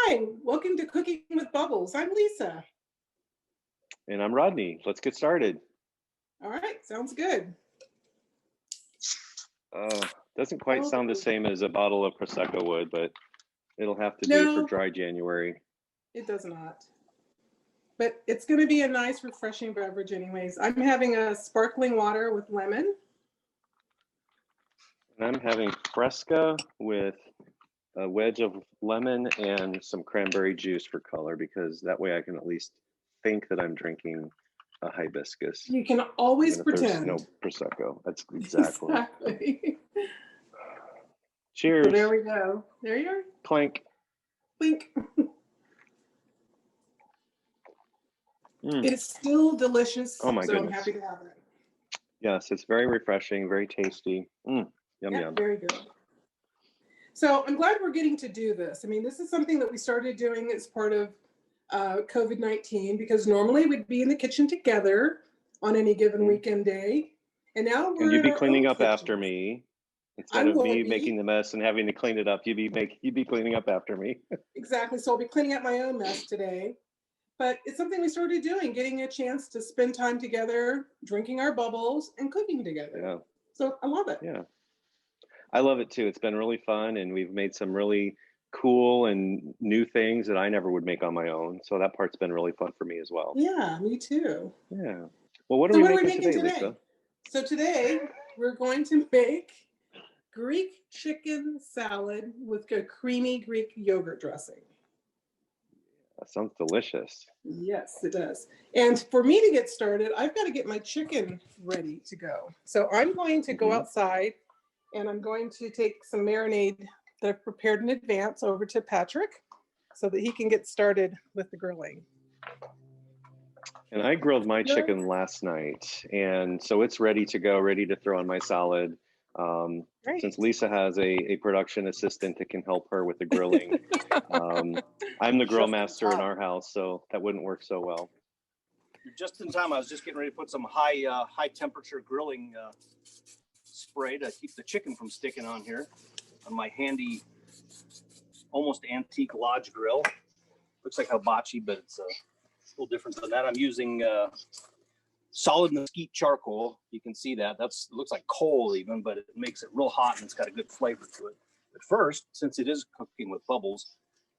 Hi, welcome to Cooking with Bubbles. I'm Lisa. And I'm Rodney. Let's get started. All right, sounds good. Doesn't quite sound the same as a bottle of Prosecco would, but it'll have to do for No, dry January. it does not. But it's going to be a nice, refreshing beverage anyways. I'm having a sparkling water with lemon. And I'm having Fresca with a wedge of lemon and some cranberry juice for color, because that way I can at least think that I'm drinking a hibiscus. You can always Even if there's pretend. no Prosecco. That's exactly. Exactly. Cheers. So there we go. There you are. Clink. Clink. It's still delicious. Oh my so goodness. I'm happy to have it. Yes, it's very refreshing, very tasty. Yum, yum. Very good. So I'm glad we're getting to do this. I mean, this is something that we started doing as part of COVID-19, because normally we'd be in the kitchen together on any given weekend day. And now we're you'd be in our cleaning own up kitchen. after me. Instead of me making the mess and having to clean it up, you'd be cleaning up after me. Exactly. So I'll be cleaning up my own mess today. But it's something we started doing, getting a chance to spend time together, drinking our bubbles and cooking together. Yeah. So I love it. Yeah. I love it too. It's been really fun, and we've made some really cool and new things that I never would make on my own. So that part's been really fun for me as well. Yeah, me too. Yeah. Well, what are we making today, Lisa? So today we're going to make Greek chicken salad with a creamy Greek yogurt dressing. That sounds delicious. Yes, it does. And for me to get started, I've got to get my chicken ready to go. So I'm going to go outside, and I'm going to take some marinade that I've prepared in advance over to Patrick so that he can get started with the grilling. And I grilled my chicken last night, and so it's ready to go, ready to throw on my salad. Since Lisa has a production assistant that can help her with the grilling. I'm the grill master in our house, so that wouldn't work so well. You're just in time. I was just getting ready to put some high temperature grilling spray to keep the chicken from sticking on here on my handy, almost antique Lodge grill. Looks like hibachi, but it's a little different than that. I'm using solid mesquite charcoal. You can see that. It looks like coal even, but it makes it real hot and it's got a good flavor to it. But first, since it is cooking with bubbles,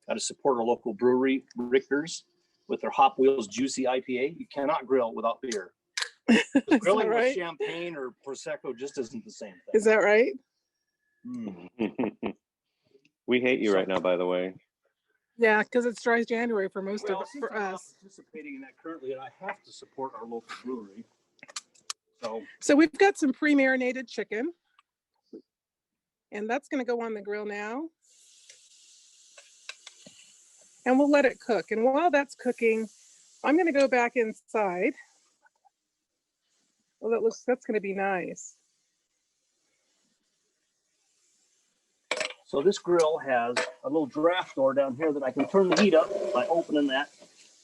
got to support our local brewery, Richter's, with their Hop Wheels Juicy IPA. You cannot grill without beer. Grilling with champagne or Prosecco just isn't the same thing. Is that right? We hate you right now, by the way. Yeah, because it's dry January for most of us. I'm not participating in that currently, and I have to support our local brewery. So we've got some pre-marinated chicken, and that's going to go on the grill now. And we'll let it cook. And while that's cooking, I'm going to go back inside. Well, that's going to be nice. So this grill has a little draft door down here that I can turn the heat up by opening that,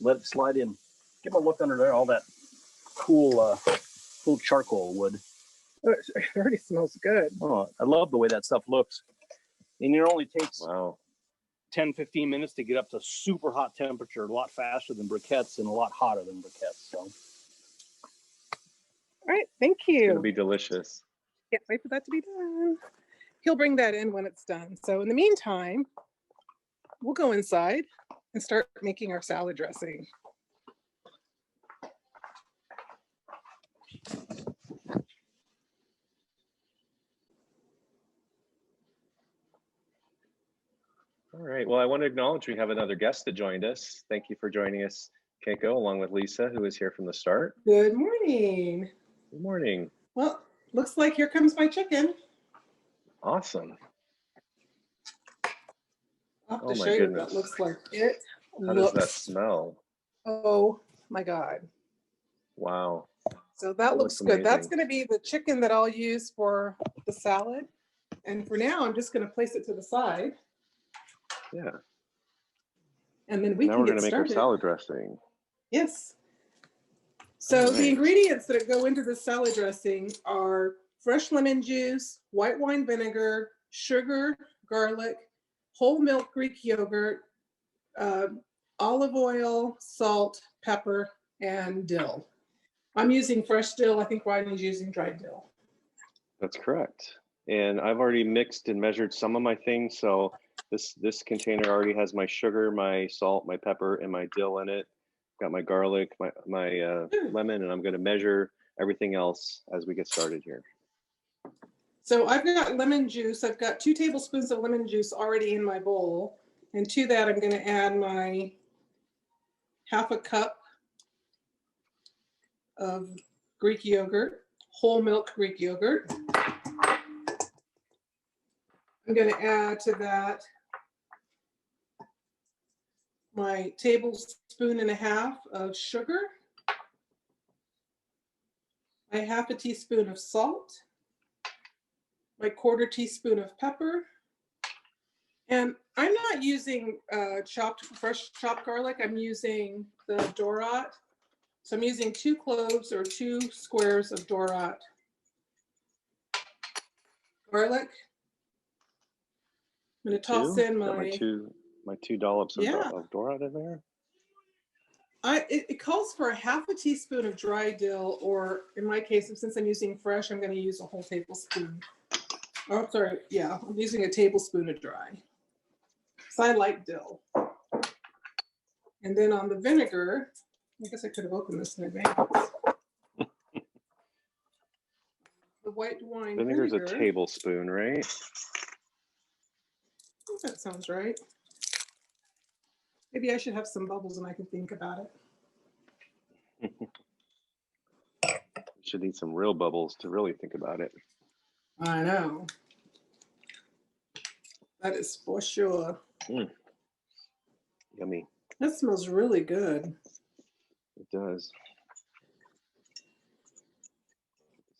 let it slide in. Give a look under there, all that cool charcoal wood. Oh, it already smells good. Oh, I love the way that stuff looks. And it only takes 10-15 minutes to get up to super hot temperature, a lot faster than briquettes and a lot hotter than briquettes. So, all right, thank you. It's gonna be delicious. Yeah, wait for that to be done. He'll bring that in when it's done. So in the meantime, we'll go inside and start making our salad dressing. All right. Well, I want to acknowledge we have another guest that joined us. Thank you for joining us, Keiko, along with Lisa, who is here from the start. Good morning. Good morning. Well, looks like here comes my chicken. Awesome. I'll have to show you what that looks like. How does that smell? Oh my God. Wow. So that looks good. Amazing. That's going to be the chicken that I'll use for the salad. And for now, I'm just going to place it to the side. Yeah. And then we're going to make our salad dressing. Yes. So the ingredients that go into the salad dressing are fresh lemon juice, white wine vinegar, sugar, garlic, whole milk Greek yogurt, olive oil, salt, pepper, and dill. I'm using fresh dill. I think Rodney's using dried dill. That's correct. And I've already mixed and measured some of my things. So this container already has my sugar, my salt, my pepper, and my dill in it. Got my garlic, my lemon, and I'm going to measure everything else as we get started here. So I've got lemon juice. I've got 2 tablespoons of lemon juice already in my bowl. And to that, I'm going to add my half a cup of Greek yogurt, whole milk Greek yogurt. I'm going to add to that my tablespoon and a half of sugar, my half a teaspoon of salt, my 1/4 teaspoon of pepper. And I'm not using fresh chopped garlic. I'm using the Dorot. So I'm using 2 cloves or 2 squares of Dorot garlic. I'm going to toss in my two dollops of Dorot in there. It calls for a half a teaspoon of dry dill, or in my case, since I'm using fresh, I'm going to use a whole tablespoon. Oh, sorry. Yeah, I'm using a tablespoon of dry. So I like dill. And then on the vinegar, I guess I could have opened this in advance. The white wine vinegar. Vinegar's a tablespoon, right? I think that sounds right. Maybe I should have some bubbles and I can think about it. You should need some real bubbles to really think about it. I know. That is for sure. Yummy. That smells really good. It does.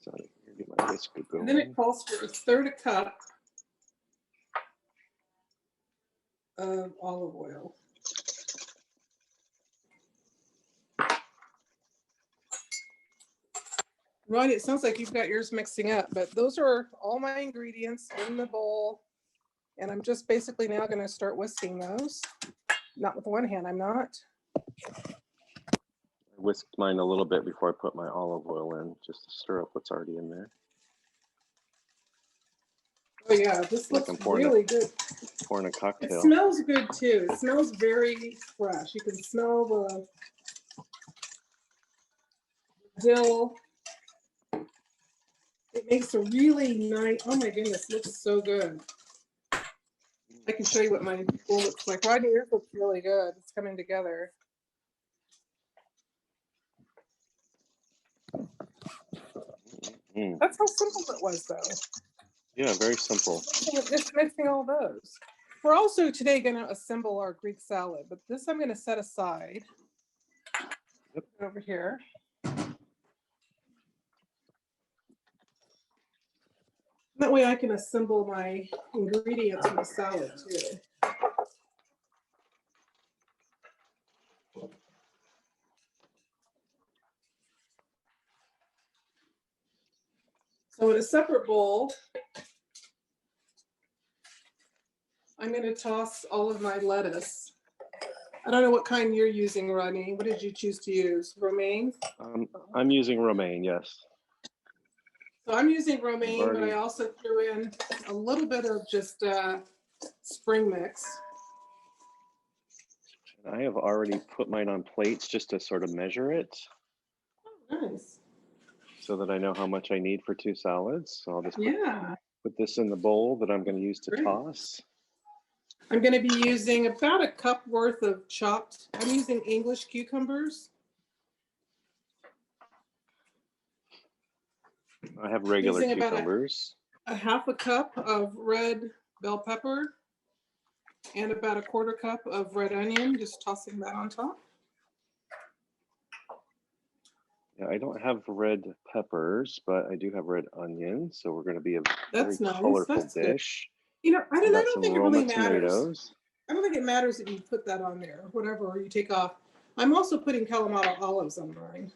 So get my whisk going. And then it calls for 1/3 cup of olive oil. Ronnie, it sounds like you've got yours mixing up, but those are all my ingredients in the bowl. And I'm just basically now going to start whisking those. Not with one hand, I'm not. I whisked mine a little bit before I put my olive oil in, just to stir up what's already in there. Oh yeah, this looks really good. Pouring a cocktail. It smells good too. It smells very fresh. You can smell the dill. It makes a really nice, oh my goodness, it looks so good. I can show you what my bowl looks like. Rodney, yours looks really good. It's coming together. That's how simple it was, though. Yeah, very simple. Just mixing all those. We're also today going to assemble our Greek salad, but this I'm going to set aside. Yep. Over here. That way I can assemble my ingredients for the salad too. So in a separate bowl, I'm going to toss all of my lettuce. I don't know what kind you're using, Rodney. What did you choose to use? Romaine? I'm using romaine, yes. So I'm using romaine, but I also threw in a little bit of just spring mix. I have already put mine on plates just to sort of measure it. Oh, nice. So that I know how much I need for 2 salads. So I'll just put this in the bowl that I'm going to use to toss. I'm going to be using about a cup worth of chopped, I'm using English cucumbers. I have regular cucumbers. A half a cup of red bell pepper and about a 1/4 cup of red onion, just tossing that on top. Yeah, I don't have red peppers, but I do have red onions. So we're going to be a very colorful dish. You know, I don't think it really matters. Tomatoes. I don't think it matters if you put that on there, whatever, or you take off. I'm also putting Kalamata olives on mine.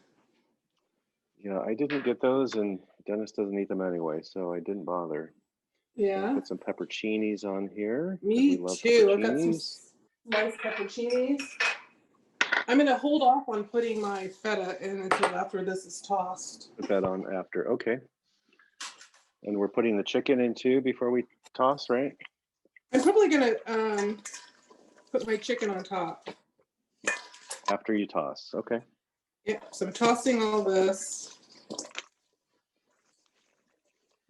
Yeah, I didn't get those, and Dennis doesn't eat them anyway, so I didn't bother. Yeah. Put some pepperoncinis on here. Me too. I've got some nice pepperoncinis. I'm going to hold off on putting my feta in until after this is tossed. Put that on after. Okay. And we're putting the chicken in too before we toss, right? I'm probably going to put my chicken on top. After you toss. Okay. Yeah, so I'm tossing all this.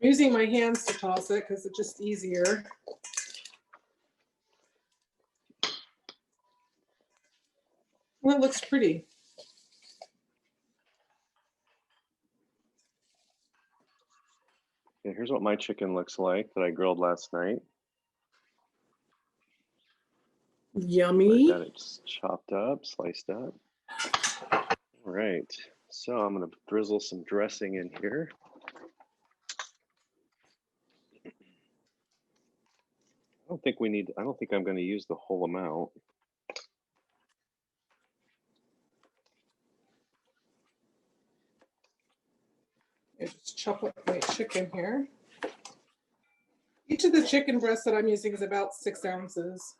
I'm using my hands to toss it because it's just easier. Well, it looks pretty. Okay, here's what my chicken looks like that I grilled last night. Yummy. Got it chopped up, sliced up. All right, so I'm gonna drizzle some dressing in here. I don't think I'm gonna use the whole amount. I just chop up my chicken here. Each of the chicken breasts that I'm using is about 6 ounces.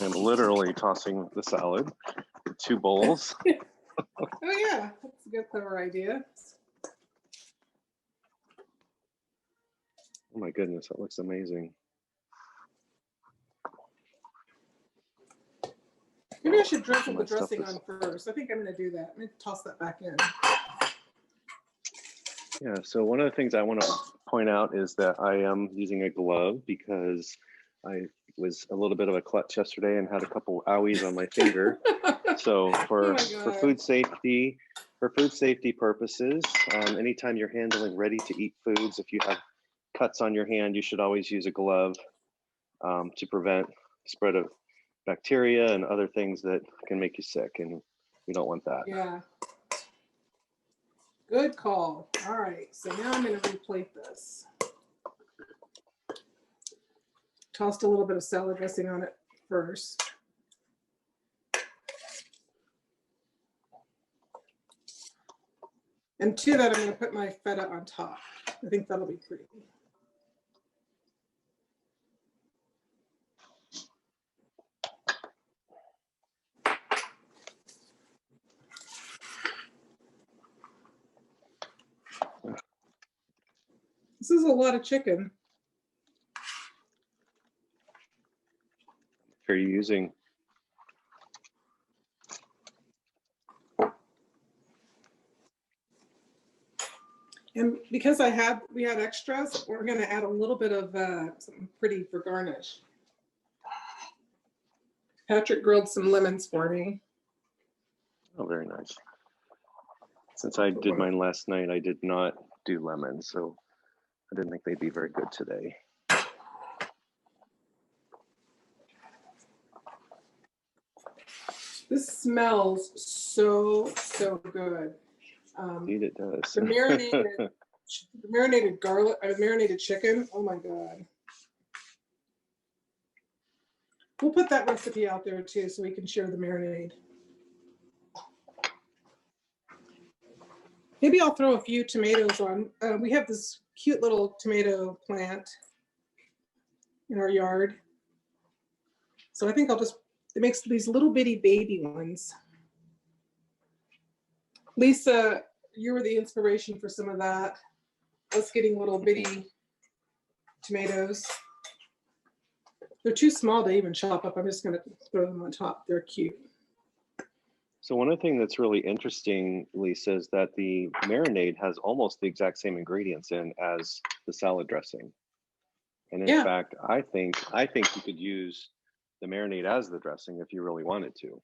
I'm literally tossing the salad in 2 bowls. Oh yeah, that's a good clever idea. Oh my goodness, that looks amazing. Maybe I should drizzle the My stuff dressing is- on first. I think I'm going to do that. I'm going to toss that back in. Yeah, so one of the things I want to point out is that I am using a glove because I was a little bit of a klutz yesterday and had a couple owies on my finger. So for food safety purposes, anytime you're handling ready to eat foods, if you have cuts on your hand, you should always use a glove to prevent spread of bacteria and other things that can make you sick, and we don't want that. Yeah. Good call. All right, so now I'm going to replate this. Tossed a little bit of salad dressing on it first. And to that, I'm going to put my feta on top. I think that'll be pretty. This is a lot of chicken. Are you using? And because we had extras, we're going to add a little bit of something pretty for garnish. Patrick grilled some lemons for me. Oh, very nice. Since I did mine last night, I did not do lemons, so I didn't think they'd be very good today. This smells so good. Indeed, it does. The marinated garlic, marinated chicken. Oh my God. We'll put that recipe out there too, so we can share the marinade. Maybe I'll throw a few tomatoes on. We have this cute little tomato plant in our yard. So I think it makes these little bitty baby ones. Lisa, you were the inspiration for some of that. Us getting little bitty tomatoes. They're too small to even chop up. I'm just going to throw them on top. They're cute. So one of the things that's really interesting, Lisa, is that the marinade has almost the exact same ingredients in as the salad dressing. And in fact, I think you could use the marinade as the dressing if you really wanted to.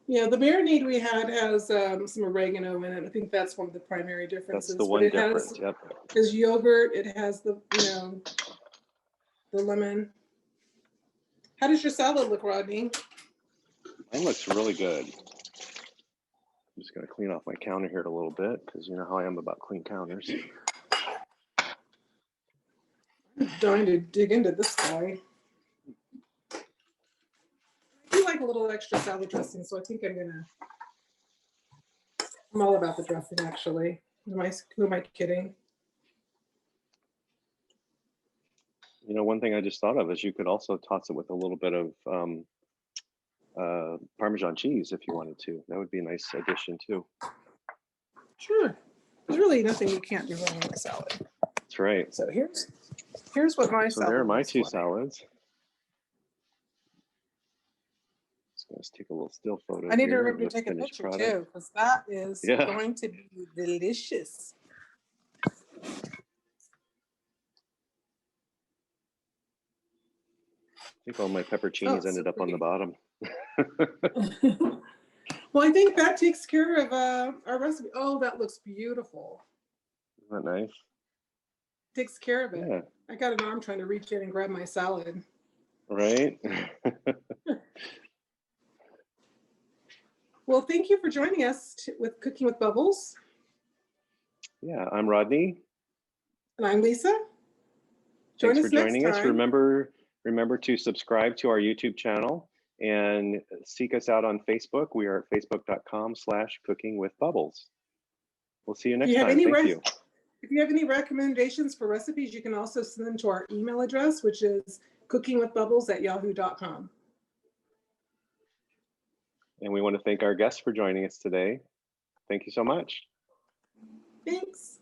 Yeah, the marinade we had has some oregano in it. I think that's one of the primary differences. That's the one difference. Yep. It has yogurt. It has the lemon. How does your salad look, Rodney? Mine looks really good. I'm just going to clean off my counter here a little bit because you know how I am about clean counters. I'm dying to dig into this guy. I do like a little extra salad dressing, so I think I'm all about the dressing actually. Who am I kidding? You know, one thing I just thought of is you could also toss it with a little bit of Parmesan cheese if you wanted to. That would be a nice addition too. Sure. There's really nothing you can't do wrong with a salad. That's right. So here's what my So salad there are my looks two like. salads. Just gonna take a little still photo. I need to here remember of to the take a finished picture product. too, because that is Yeah. going to be delicious. I think all my pepperoncinis so ended up on the pretty. bottom. Well, I think that takes care of our recipe. Oh, that looks beautiful. Isn't that nice? Takes care of it. Yeah. I got an arm trying to reach in and grab my salad. Right? Well, thank you for joining us with Cooking with Bubbles. Yeah, I'm Rodney. And I'm Lisa. Join Thanks for us next joining us. time. Remember to subscribe to our YouTube channel and seek us out on Facebook. We are at facebook.com/cookingwithbubbles. We'll see you next time. Thank you. If you have any recommendations for recipes, you can also send them to our email address, which is cookingwithbubbles@yahoo.com. And we want to thank our guests for joining us today. Thank you so much. Thanks.